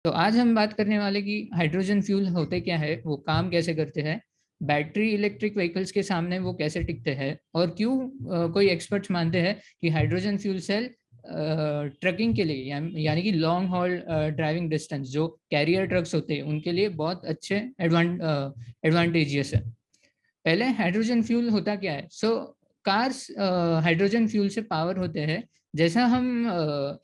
तो आज हम बात करने वाले कि हाइड्रोजन फ्यूल होते क्या है, वो काम कैसे करते हैं, बैटरी इलेक्ट्रिक व्हीकल्स के सामने वो कैसे टिकते हैं और क्यों कोई एक्सपर्ट्स मानते हैं कि हाइड्रोजन फ्यूल सेल ट्रकिंग के लिए यानी कि लॉन्ग हॉल ड्राइविंग डिस्टेंस जो कैरियर ट्रक्स होते हैं उनके लिए बहुत अच्छे एडवांटेजियस है। पहले हाइड्रोजन फ्यूल होता क्या है। कार्स हाइड्रोजन फ्यूल से पावर होते हैं। जैसा हम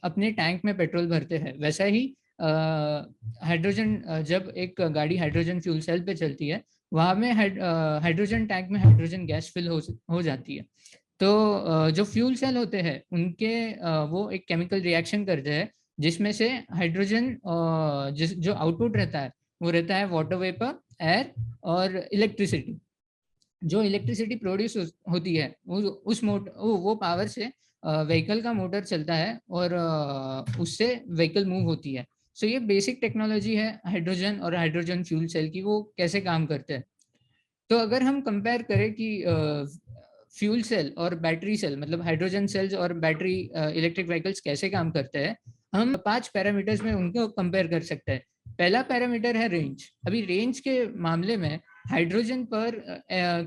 अपने टैंक में पेट्रोल भरते हैं वैसा ही हाइड्रोजन जब एक गाड़ी हाइड्रोजन फ्यूल सेल पे चलती है वहां में हाइड्रोजन टैंक में हाइड्रोजन गैस फिल हो जाती है। तो जो फ्यूल सेल होते हैं उनके वो एक केमिकल रिएक्शन करते हैं जिसमें से हाइड्रोजन जिस जो आउटपुट रहता है वो रहता है वाटर वेपर, एयर और इलेक्ट्रिसिटी। जो इलेक्ट्रिसिटी प्रोड्यूस होती है उस मोटर वो पावर से व्हीकल का मोटर चलता है और उससे व्हीकल मूव होती है। ये बेसिक टेक्नोलॉजी है हाइड्रोजन और हाइड्रोजन फ्यूल सेल की, वो कैसे काम करते हैं। तो अगर हम कंपेयर करें कि फ्यूल सेल और बैटरी सेल मतलब हाइड्रोजन सेल्स और बैटरी इलेक्ट्रिक व्हीकल्स कैसे काम करते हैं, हम 5 पैरामीटर्स में उनको कंपेयर कर सकते हैं। पहला पैरामीटर है रेंज। अभी रेंज के मामले में हाइड्रोजन पर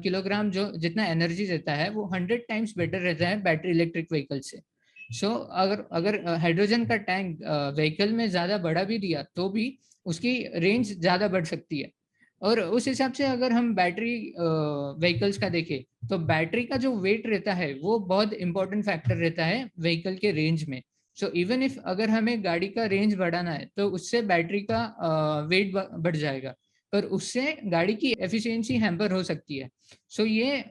किलोग्राम जो जितना एनर्जी देता है वो 100 टाइम्स बेटर रहता है बैटरी इलेक्ट्रिक व्हीकल से। अगर अगर हाइड्रोजन का टैंक व्हीकल में ज्यादा बड़ा भी दिया तो भी उसकी रेंज ज्यादा बढ़ सकती है। और उस हिसाब से अगर हम बैटरी व्हीकल्स का देखें तो बैटरी का जो वेट रहता है वो बहुत इंपॉर्टेंट फैक्टर रहता है व्हीकल के रेंज में। इवन इफ अगर हमें गाड़ी का रेंज बढ़ाना है तो उससे बैटरी का वेट बढ़ जाएगा, पर उससे गाड़ी की एफिशिएंसी हैम्पर हो सकती है। ये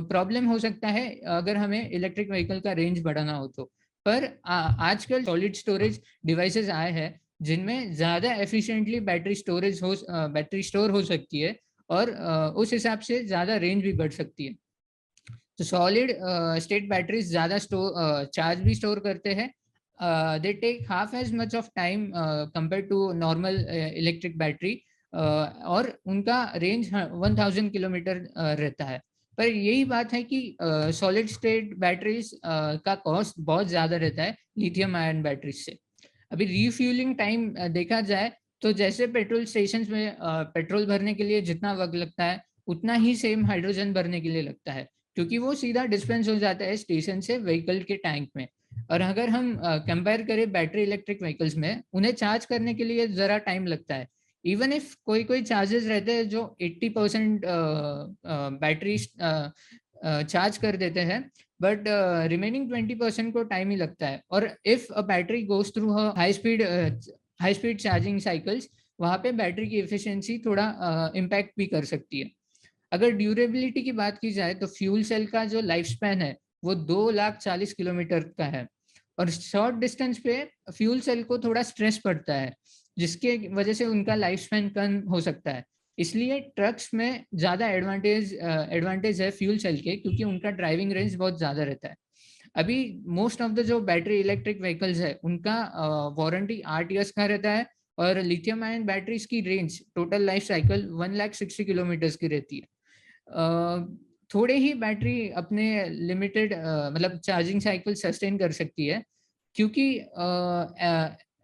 प्रॉब्लम हो सकता है अगर हमें इलेक्ट्रिक व्हीकल का रेंज बढ़ाना हो तो। पर आजकल सॉलिड स्टोरेज डिवाइसेस आए हैं जिनमें ज्यादा एफिशिएंटली बैटरी स्टोर हो सकती है और उस हिसाब से ज्यादा रेंज भी बढ़ सकती है। तो सॉलिड स्टेट बैटरीज ज्यादा चार्ज भी स्टोर करते हैं। They take half as much of time compare to normal electric battery और उनका रेंज 1000 किलोमीटर रहता है। पर यही बात है कि सॉलिड स्टेट बैटरीज का कॉस्ट बहुत ज्यादा रहता है लिथियम आयन बैटरीज से। अभी रिफ्यूलिंग टाइम देखा जाए तो जैसे पेट्रोल स्टेशन में पेट्रोल भरने के लिए जितना वक्त लगता है उतना ही सेम हाइड्रोजन भरने के लिए लगता है, क्योंकि वो सीधा डिस्पेंस हो जाता है स्टेशन से व्हीकल के टैंक में। और अगर हम कंपेयर करें बैटरी इलेक्ट्रिक व्हीकल्स में, उन्हें चार्ज करने के लिए जरा टाइम लगता है। इवन इफ कोई कोई चार्जेस रहते हैं जो 80% बैटरी चार्ज कर देते हैं, बट रिमेनिंग 20% को टाइम ही लगता है। और if a battery goes through high speed charging cycles, वहां पे बैटरी की एफिशिएंसी थोड़ा इम्पैक्ट भी कर सकती है। अगर ड्यूरेबिलिटी की बात की जाए तो फ्यूल सेल का जो लाइफ स्पैन है वो 240 किलोमीटर का है। और शॉर्ट डिस्टेंस पे फ्यूल सेल को थोड़ा स्ट्रेस पड़ता है जिसके वजह से उनका लाइफ स्पैन कम हो सकता है। इसलिए ट्रक्स में ज्यादा एडवांटेज है फ्यूल सेल के, क्योंकि उनका ड्राइविंग रेंज बहुत ज्यादा रहता है। अभी मोस्ट ऑफ द जो बैटरी इलेक्ट्रिक व्हीकल्स है उनका वारंटी 8 ईयर्स का रहता है। और लिथियम आयन बैटरीज की range total life cycle 160 kilometre की रहती है। थोड़े ही बैटरी अपने लिमिटेड मतलब चार्जिंग साइकिल सस्टेन कर सकती है, क्योंकि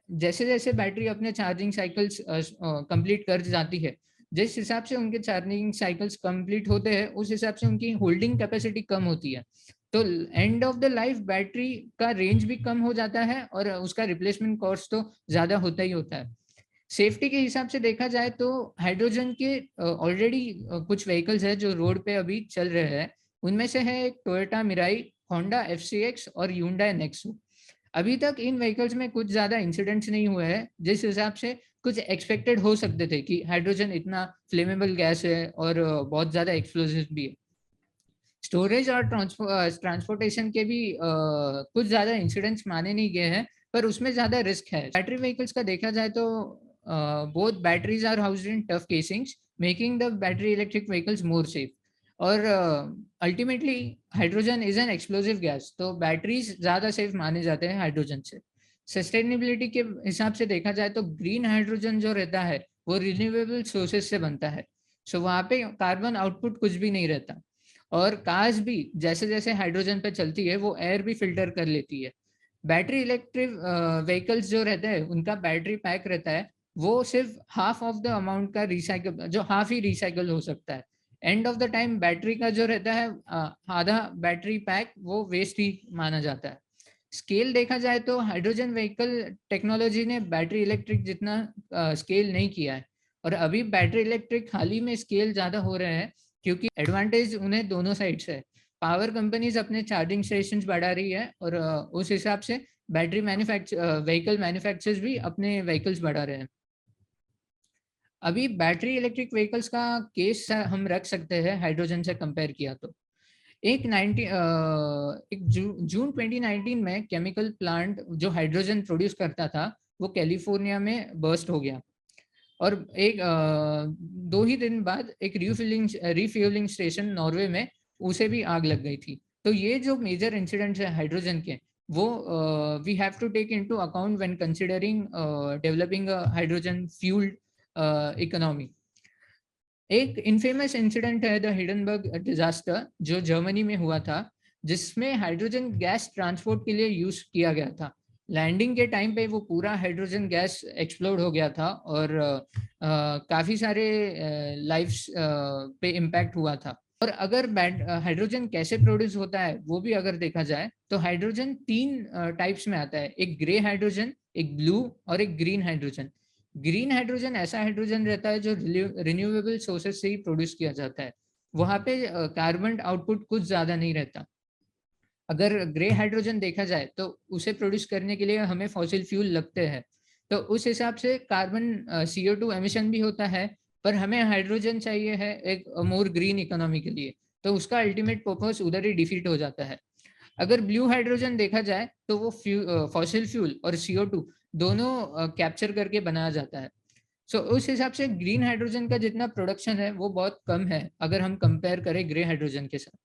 जैसे जैसे बैटरी अपने चार्जिंग साइकिल्स कंप्लीट कर जाती है, जिस हिसाब से उनके चार्जिंग साइकिल्स कंप्लीट होते हैं उस हिसाब से उनकी होल्डिंग कैपेसिटी कम होती है। तो end of the life battery का रेंज भी कम हो जाता है और उसका रिप्लेसमेंट कॉस्ट तो ज्यादा होता ही होता है। सेफ्टी के हिसाब से देखा जाए तो हाइड्रोजन के ऑलरेडी कुछ व्हीकल्स है जो रोड पे अभी चल रहे हैं। उनमें से है एक टोयोटा मिराई, होंडा FCX और ह्यूंडई नेक्सो। अभी तक इन व्हीकल्स में कुछ ज्यादा इंसिडेंट्स नहीं हुए हैं, जिस हिसाब से कुछ एक्सपेक्टेड हो सकते थे कि हाइड्रोजन इतना फ्लेमेबल गैस है और बहुत ज्यादा एक्सप्लोजिव भी है। स्टोरेज और ट्रांसपोर्टेशन के भी कुछ ज्यादा इंसिडेंट्स माने नहीं गए हैं, पर उसमें ज्यादा रिस्क है। बैटरी व्हीकल्स का देखा जाए तो both batteries are housed in tough casings, making the battery electric vehicles more safe. और ultimately hydrogen is an explosive gas, तो बैटरीज ज्यादा सेफ माने जाते हैं हाइड्रोजन से। सस्टेनेबिलिटी के हिसाब से देखा जाए तो ग्रीन हाइड्रोजन जो रहता है वो रिन्यूएबल सोर्सेज से बनता है। वहाँ पे कार्बन आउटपुट कुछ भी नहीं रहता। और कार्स भी जैसे जैसे हाइड्रोजन पे चलती है वो एयर भी फिल्टर कर लेती है। बैटरी इलेक्ट्रिक व्हीकल्स जो रहते हैं उनका बैटरी पैक रहता है वो सिर्फ हाफ ऑफ द अमाउंट का रिसाइकल, जो हाफ ही रिसाइकल हो सकता है। End of the time battery का जो रहता है आधा बैटरी पैक वो वेस्ट ही माना जाता है। स्केल देखा जाए तो हाइड्रोजन व्हीकल टेक्नोलॉजी ने बैटरी इलेक्ट्रिक जितना स्केल नहीं किया है, और अभी बैटरी इलेक्ट्रिक हाल ही में स्केल ज्यादा हो रहे हैं, क्योंकि एडवांटेज उन्हें दोनों साइड से है। पावर कंपनीज अपने चार्जिंग स्टेशन बढ़ा रही है, और उस हिसाब से बैटरी व्हीकल मैन्युफैक्चरर्स भी अपने व्हीकल्स बढ़ा रहे हैं। अभी बैटरी इलेक्ट्रिक व्हीकल्स का केस हम रख सकते हैं हाइड्रोजन से कंपेयर किया तो। एक जून 2019 में केमिकल प्लांट जो हाइड्रोजन प्रोड्यूस करता था वो कैलिफोर्निया में बर्स्ट हो गया, और एक 2 ही दिन बाद एक रिफ्यूलिंग स्टेशन नॉर्वे में उसे भी आग लग गई थी। तो ये जो मेजर इंसिडेंट्स है हाइड्रोजन के, वो we have to take into account when considering developing hydrogen fuelled economy. एक इनफेमस इंसिडेंट है द हिडनबर्ग डिजास्टर, जो जर्मनी में हुआ था, जिसमें हाइड्रोजन गैस ट्रांसपोर्ट के लिए यूज किया गया था। लैंडिंग के टाइम पे वो पूरा हाइड्रोजन गैस एक्सप्लोड हो गया था, और काफी सारे लाइफ्स पे इम्पैक्ट हुआ था। और अगर हाइड्रोजन कैसे प्रोड्यूस होता है वो भी अगर देखा जाए तो हाइड्रोजन 3 टाइप्स में आता है, एक ग्रे हाइड्रोजन, एक ब्लू और एक ग्रीन हाइड्रोजन। ग्रीन हाइड्रोजन ऐसा हाइड्रोजन रहता है जो रिन्यूएबल सोर्सेज से ही प्रोड्यूस किया जाता है, वहां पे कार्बन आउटपुट कुछ ज्यादा नहीं रहता। अगर ग्रे हाइड्रोजन देखा जाए तो उसे प्रोड्यूस करने के लिए हमें फॉसिल फ्यूल लगते हैं, तो उस हिसाब से कार्बन CO2 एमिशन भी होता है, पर हमें हाइड्रोजन चाहिए है एक मोर ग्रीन इकोनॉमी के लिए, तो उसका अल्टीमेट पर्पस उधर ही डिफीट हो जाता है। अगर ब्लू हाइड्रोजन देखा जाए तो वो फॉसिल फ्यूल और CO2 दोनों कैप्चर करके बनाया जाता है। सो उस हिसाब से ग्रीन हाइड्रोजन का जितना प्रोडक्शन है वो बहुत कम है अगर हम कंपेयर करें ग्रे हाइड्रोजन के साथ।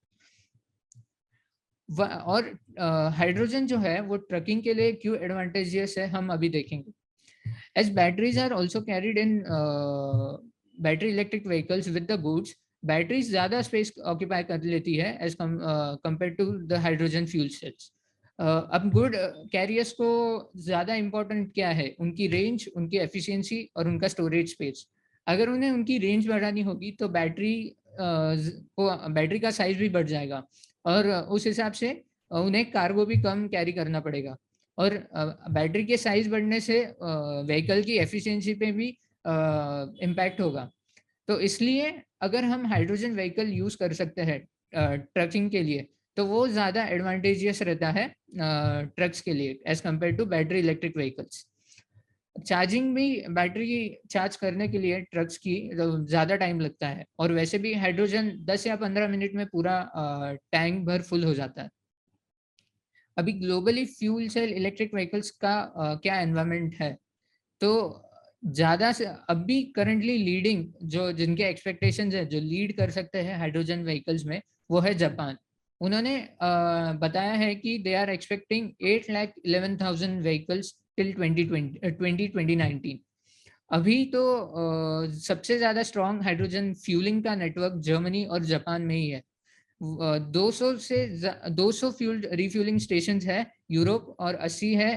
और हाइड्रोजन जो है वो ट्रकिंग के लिए क्यों एडवांटेजियस है हम अभी देखेंगे। As batteries are also carried in battery electric vehicles with the goods, batteries ज्यादा स्पेस ऑक्यूपाई कर लेती है as compare to the hydrogen fuel cells. अब गुड कैरियर्स को ज्यादा इंपॉर्टेंट क्या है, उनकी रेंज, उनकी एफिशिएंसी और उनका स्टोरेज स्पेस। अगर उन्हें उनकी रेंज बढ़ानी होगी तो बैटरी का साइज भी बढ़ जाएगा, और उस हिसाब से उन्हें कार्गो भी कम कैरी करना पड़ेगा, और बैटरी के साइज बढ़ने से व्हीकल की एफिशिएंसी पे भी इम्पैक्ट होगा। तो इसलिए अगर हम हाइड्रोजन व्हीकल यूज कर सकते हैं ट्रकिंग के लिए, तो वो ज्यादा एडवांटेजियस रहता है ट्रक्स के लिए as compare to battery electric vehicles. Charging भी, बैटरी चार्ज करने के लिए ट्रक्स की ज्यादा टाइम लगता है, और वैसे भी हाइड्रोजन 10 या 15 मिनट में पूरा टैंक भर फुल हो जाता है। अभी globally fuel cell electric vehicles का क्या एनवायरमेंट है, तो ज्यादा से अभी करंटली लीडिंग, जो जिनके एक्सपेक्टेशंस है, जो लीड कर सकते हैं हाइड्रोजन व्हीकल्स में, वो है जापान। उन्होंने बताया है कि they are expecting 8,11,000 vehicles till 2019। अभी तो सबसे ज्यादा स्ट्रॉन्ग हाइड्रोजन फ्यूलिंग का नेटवर्क जर्मनी और जापान में ही है। 200 फ्यूल रिफ्यूलिंग स्टेशन है यूरोप, और 80 है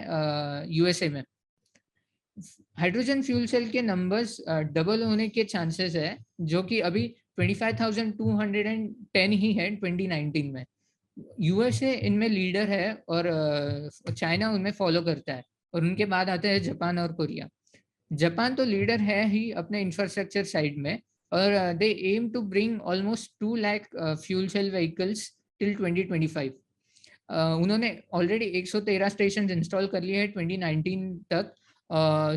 USA में। हाइड्रोजन फ्यूल सेल के नंबर्स डबल होने के चांसेस है, जो कि अभी 25,210 ही है 2019 में। USA इनमें लीडर है, और चाइना उनमें फॉलो करता है, और उनके बाद आते हैं जापान और कोरिया। जापान तो लीडर है ही अपने इंफ्रास्ट्रक्चर साइड में, और they aim to bring almost 2 lakh fuel cell vehicles till 2025। उन्होंने ऑलरेडी 113 स्टेशन इंस्टॉल कर लिए हैं 2019 तक,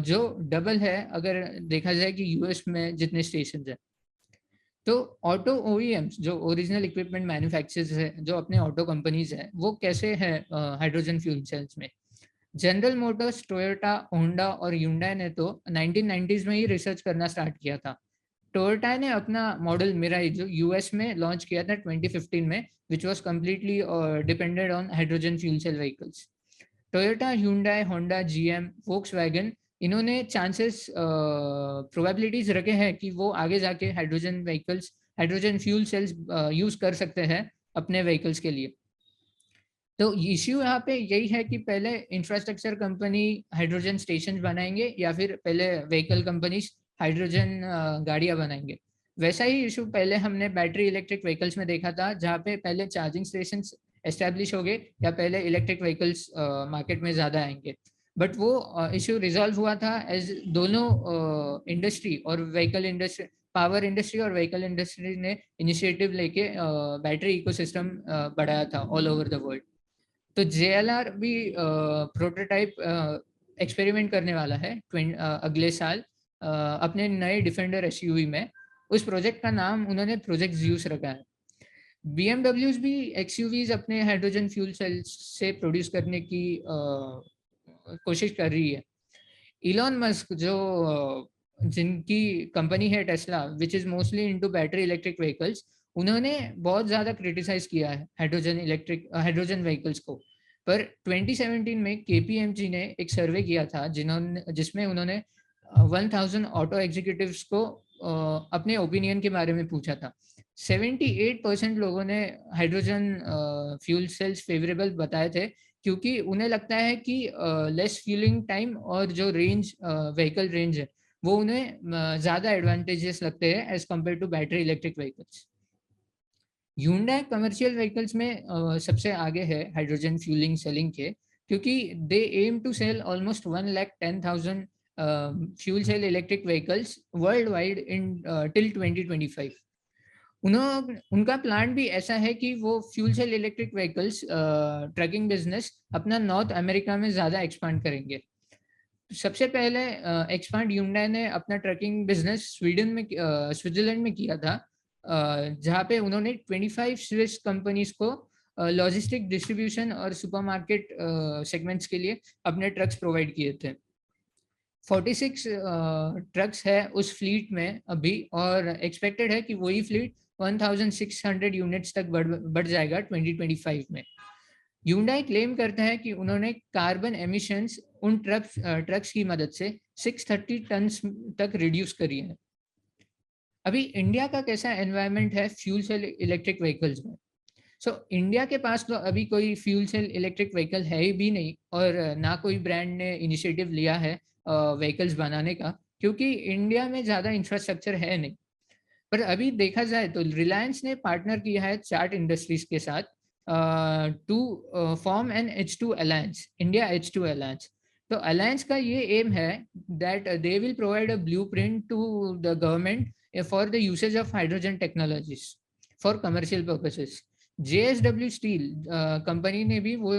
जो डबल है अगर देखा जाए कि यूएस में जितने स्टेशन है। तो ऑटो OEMs जो ओरिजिनल इक्विपमेंट मैन्युफैक्चरर्स है, जो अपने ऑटो कंपनीज है, वो कैसे है हाइड्रोजन फ्यूल सेल्स में। जनरल मोटर्स, टोयोटा, होंडा और ह्यूंडई ने तो 1990s में ही रिसर्च करना स्टार्ट किया था। टोयोटा ने अपना मॉडल मिराई जो यूएस में लॉन्च किया था 2015 में, which was completely depended on hydrogen fuel cell vehicles. Toyota, Hyundai, Honda, GM, Volkswagen, इन्होंने चांसेस प्रोबेबिलिटीज रखे हैं कि वो आगे जाके hydrogen vehicles, hydrogen fuel cells use कर सकते हैं अपने व्हीकल्स के लिए। तो इश्यू यहाँ पे यही है कि पहले इंफ्रास्ट्रक्चर कंपनी हाइड्रोजन स्टेशन बनाएंगे या फिर पहले व्हीकल कंपनी हाइड्रोजन गाड़ियां बनाएंगे। वैसा ही इशू पहले हमने बैटरी इलेक्ट्रिक व्हीकल्स में देखा था, जहाँ पे पहले चार्जिंग स्टेशन एस्टेब्लिश हो गए या पहले इलेक्ट्रिक व्हीकल्स मार्केट में ज्यादा आएंगे। बट वो इशू रिजॉल्व हुआ था एज दोनों इंडस्ट्री और व्हीकल इंडस्ट्री, पावर इंडस्ट्री और व्हीकल इंडस्ट्री ने इनिशिएटिव लेके बैटरी इकोसिस्टम बढ़ाया था ऑल ओवर द वर्ल्ड। तो JLR भी प्रोटोटाइप एक्सपेरिमेंट करने वाला है अगले साल अपने नए डिफेंडर एसयूवी में। उस प्रोजेक्ट का नाम उन्होंने प्रोजेक्ट ज्यूस रखा है। BMWs भी एक्सयूवीज अपने हाइड्रोजन फ्यूल सेल से प्रोड्यूस करने की कोशिश कर रही है। इलॉन मस्क जो जिनकी कंपनी है Tesla, which is mostly into battery electric vehicles, उन्होंने बहुत ज्यादा क्रिटिसाइज किया है हाइड्रोजन व्हीकल्स को। पर 2017 में KPMG ने एक सर्वे किया था जिसमें उन्होंने 1000 ऑटो एग्जीक्यूटिव्स को अपने ओपिनियन के बारे में पूछा था। 78% लोगों ने हाइड्रोजन फ्यूल सेल्स फेवरेबल बताए थे, क्योंकि उन्हें लगता है कि लेस फ्यूलिंग टाइम और जो रेंज व्हीकल रेंज है वो उन्हें ज्यादा एडवांटेजेस लगते हैं as compare to battery electric vehicles. Hyundai commercial vehicles में सबसे आगे है हाइड्रोजन फ्यूलिंग सेलिंग के, क्योंकि they aim to sell almost 1,10,000 fuel cell electric vehicles worldwide in till 2025। उनका प्लान भी ऐसा है कि वो fuel cell electric vehicles trucking business अपना नॉर्थ अमेरिका में ज्यादा एक्सपांड करेंगे। सबसे पहले एक्सपांड ह्यूंडई ने अपना ट्रकिंग बिजनेस स्विट्जरलैंड में किया था, जहाँ पे उन्होंने 25 स्विस कंपनीज को लॉजिस्टिक डिस्ट्रीब्यूशन और सुपरमार्केट सेगमेंट्स के लिए अपने ट्रक्स प्रोवाइड किए थे। 46 ट्रक्स है उस फ्लीट में अभी, और एक्सपेक्टेड है कि वही फ्लीट 1600 यूनिट्स तक बढ़ जाएगा 2025 में। ह्यूंडई क्लेम करता है कि उन्होंने कार्बन एमिशंस उन ट्रक्स की मदद से 630 टन तक रिड्यूस करी है। अभी इंडिया का कैसा एनवायरनमेंट है फ्यूल सेल इलेक्ट्रिक व्हीकल्स में? इंडिया के पास तो अभी कोई फ्यूल सेल इलेक्ट्रिक व्हीकल है ही भी नहीं, और ना कोई ब्रांड ने इनिशिएटिव लिया है व्हीकल्स बनाने का, क्योंकि इंडिया में ज़्यादा इंफ्रास्ट्रक्चर है नहीं। पर अभी देखा जाए तो रिलायंस ने पार्टनर किया है चार्ट इंडस्ट्रीज के साथ to form an H2 alliance, India H2 alliance. तो अलायंस का ये एम है that they will provide a blueprint to the government for the usage of hydrogen technologies for commercial purposes. JSW steel company ने भी वो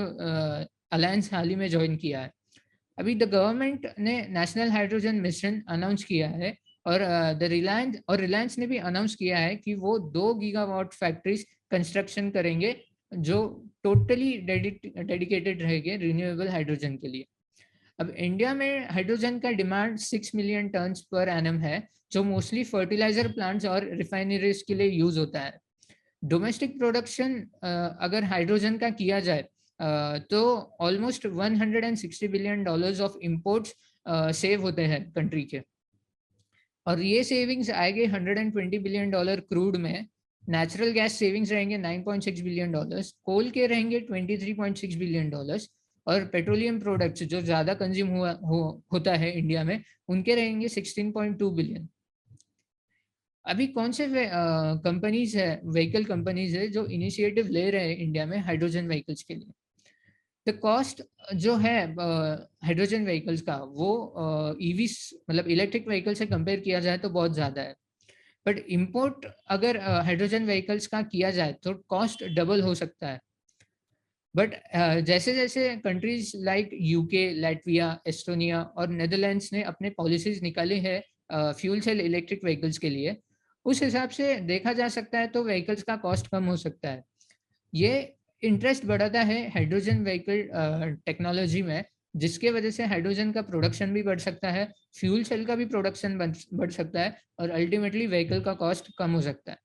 alliance हाल ही में join किया है। अभी द गवर्नमेंट ने नेशनल हाइड्रोजन मिशन अनाउंस किया है, और रिलायंस ने भी अनाउंस किया है कि वो 2 गीगावाट फैक्ट्रीज कंस्ट्रक्शन करेंगे जो टोटली डेडिकेटेड रहेंगे रिन्यूएबल हाइड्रोजन के लिए। अब इंडिया में हाइड्रोजन का डिमांड 6 मिलियन टन पर एनम है, जो मोस्टली फर्टिलाइजर प्लांट्स और रिफाइनरीज के लिए यूज होता है। डोमेस्टिक प्रोडक्शन अगर हाइड्रोजन का किया जाए तो almost $160 billion of imports save होते हैं कंट्री के, और ये सेविंग्स आएंगे $120 बिलियन क्रूड में। नेचुरल गैस सेविंग्स रहेंगे $9.6 बिलियन, कोल के रहेंगे $23.6 बिलियन, और पेट्रोलियम प्रोडक्ट्स जो ज्यादा कंज्यूम होता है इंडिया में, उनके रहेंगे 16.2 बिलियन। अभी कौन से कंपनीज है, व्हीकल कंपनीज है जो इनिशिएटिव ले रहे हैं इंडिया में हाइड्रोजन व्हीकल्स के लिए? द कॉस्ट जो है हाइड्रोजन व्हीकल्स का, वो ईवी मतलब इलेक्ट्रिक व्हीकल से कंपेयर किया जाए तो बहुत ज्यादा है। बट इंपोर्ट अगर हाइड्रोजन व्हीकल्स का किया जाए तो कॉस्ट डबल हो सकता है। बट जैसे जैसे countries like UK, Latvia, Estonia और नेदरलैंड्स ने अपने पॉलिसीज निकाले हैं फ्यूल सेल इलेक्ट्रिक व्हीकल्स के लिए, उस हिसाब से देखा जा सकता है तो व्हीकल्स का कॉस्ट कम हो सकता है। ये इंटरेस्ट बढ़ाता है हाइड्रोजन व्हीकल टेक्नोलॉजी में, जिसके वजह से हाइड्रोजन का प्रोडक्शन भी बढ़ सकता है, फ्यूल सेल का भी प्रोडक्शन बढ़ सकता है, और अल्टीमेटली व्हीकल का कॉस्ट कम हो सकता है।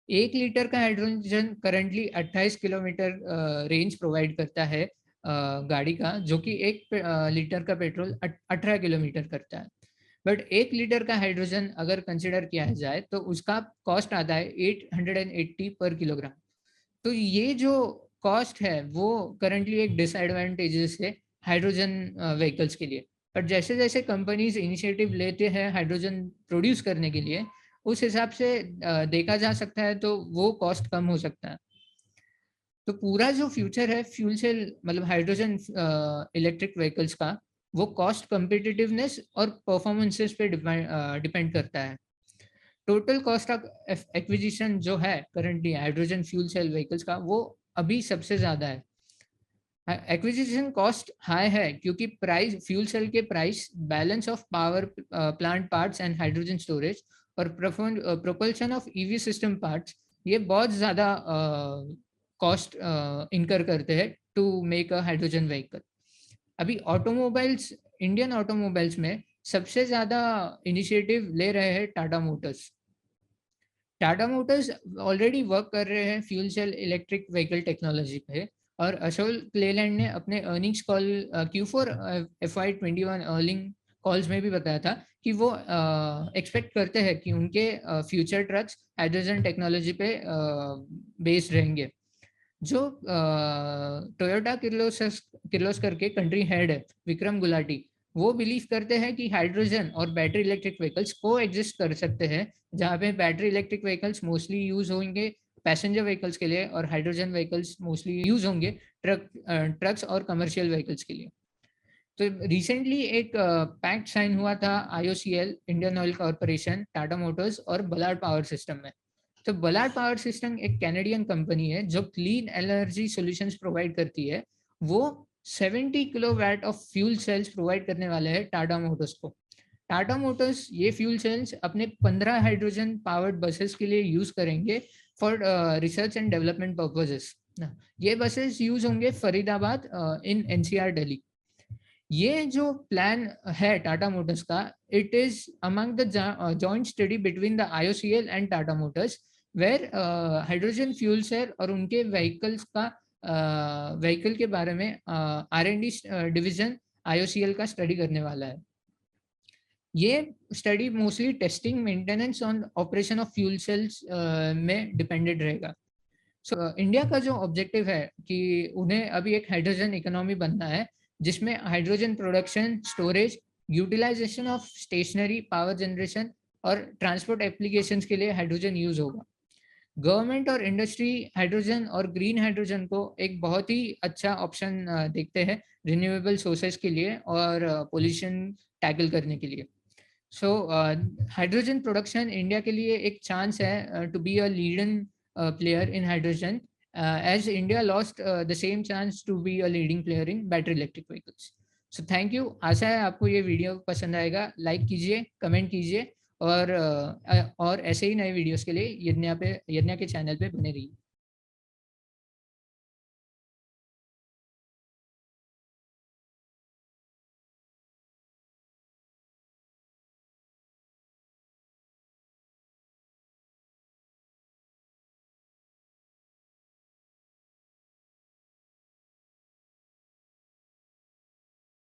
1 लीटर का hydrogen currently 28 kilometre range provide करता है गाड़ी का, जो कि 1 लीटर का पेट्रोल 18 किलोमीटर करता है। बट 1 लीटर का हाइड्रोजन अगर कंसिडर किया जाए तो उसका कॉस्ट आता है 880 पर किलोग्राम। तो ये जो कॉस्ट है वो करंटली एक डिसएडवांटेजेस है हाइड्रोजन व्हीकल्स के लिए। पर जैसे जैसे कंपनीज इनिशिएटिव लेते हैं हाइड्रोजन प्रोड्यूस करने के लिए, उस हिसाब से देखा जा सकता है तो वो कॉस्ट कम हो सकता है। तो पूरा जो फ्यूचर है फ्यूल सेल मतलब हाइड्रोजन इलेक्ट्रिक व्हीकल्स का, वो कॉस्ट कम्पिटिटिवनेस और परफॉर्मेंसेस पे डिपेंड करता है। टोटल कॉस्ट ऑफ एक्विजिशन जो है currently hydrogen fuel cell vehicles का, वो अभी सबसे ज्यादा है। एक्विजिशन कॉस्ट हाई है क्योंकि प्राइस फ्यूल सेल के price, balance of power plant parts and hydrogen storage और propulsion of EV system parts, ये बहुत ज्यादा कॉस्ट इनकर करते हैं to make a hydrogen vehicle. अभी ऑटोमोबाइल्स, इंडियन ऑटोमोबाइल्स में सबसे ज्यादा इनिशिएटिव ले रहे हैं Tata Motors. Tata Motors already work कर रहे हैं fuel cell electric vehicle technology पे, और अशोक लेलैंड ने अपने earnings call Q4 FY21 earning calls में भी बताया था कि वो एक्सपेक्ट करते हैं कि उनके फ्यूचर ट्रक्स हाइड्रोजन टेक्नोलॉजी पे बेस्ड रहेंगे। जो टोयोटा किर्लोस्कर के कंट्री हेड है विक्रम गुलाटी, वो बिलीव करते हैं कि हाइड्रोजन और बैटरी इलेक्ट्रिक व्हीकल्स को एग्जिस्ट कर सकते हैं, जहाँ पे battery electric vehicles mostly use होंगे पैसेंजर व्हीकल्स के लिए और हाइड्रोजन व्हीकल्स मोस्टली यूज होंगे ट्रक्स और कमर्शियल व्हीकल्स के लिए। तो रिसेंटली एक पैक्ट साइन हुआ था IOCL, Indian oil corporation, Tata Motors और बलाड पावर सिस्टम में। तो बलाड पावर सिस्टम एक कैनेडियन कंपनी है जो क्लीन एनर्जी सॉल्यूशंस प्रोवाइड करती है। वो 70 kilowatt of fuel cells provide करने वाले हैं टाटा मोटर्स को। टाटा मोटर्स ये फ्यूल सेल्स अपने 15 हाइड्रोजन पावर्ड बसेस के लिए यूज करेंगे for research and development purposes. ये बसेस यूज होंगे फरीदाबाद इन NCR दिल्ली। ये जो प्लान है टाटा मोटर्स का, it is among the joint study between the IOCL and Tata Motors, where hydrogen fuel cell और उनके व्हीकल्स का व्हीकल के बारे में R&D डिवीजन IOCL का स्टडी करने वाला है। ये study mostly testing, maintenance on operation of fuel sales में डिपेंडेंट रहेगा। सो इंडिया का जो ऑब्जेक्टिव है कि उन्हें अभी एक हाइड्रोजन इकोनॉमी बनना है, जिसमें hydrogen production, storage, utilisation of stationary power generation और ट्रांसपोर्ट एप्लीकेशंस के लिए हाइड्रोजन यूज होगा। गवर्नमेंट और इंडस्ट्री हाइड्रोजन और ग्रीन हाइड्रोजन को एक बहुत ही अच्छा ऑप्शन देखते हैं रिन्यूएबल सोर्सेज के लिए और पोल्यूशन टैकल करने के लिए। सो हाइड्रोजन प्रोडक्शन इंडिया के लिए एक चांस है to be a leading player in hydrogen, as India lost the same chance to be a leading player in battery electric vehicles. So thank you. आशा है आपको ये वीडियो पसंद आएगा। Like कीजिए, कमेंट और ऐसे ही नए वीडियोस के लिए यज्ञा के चैनल पे बने रहिए।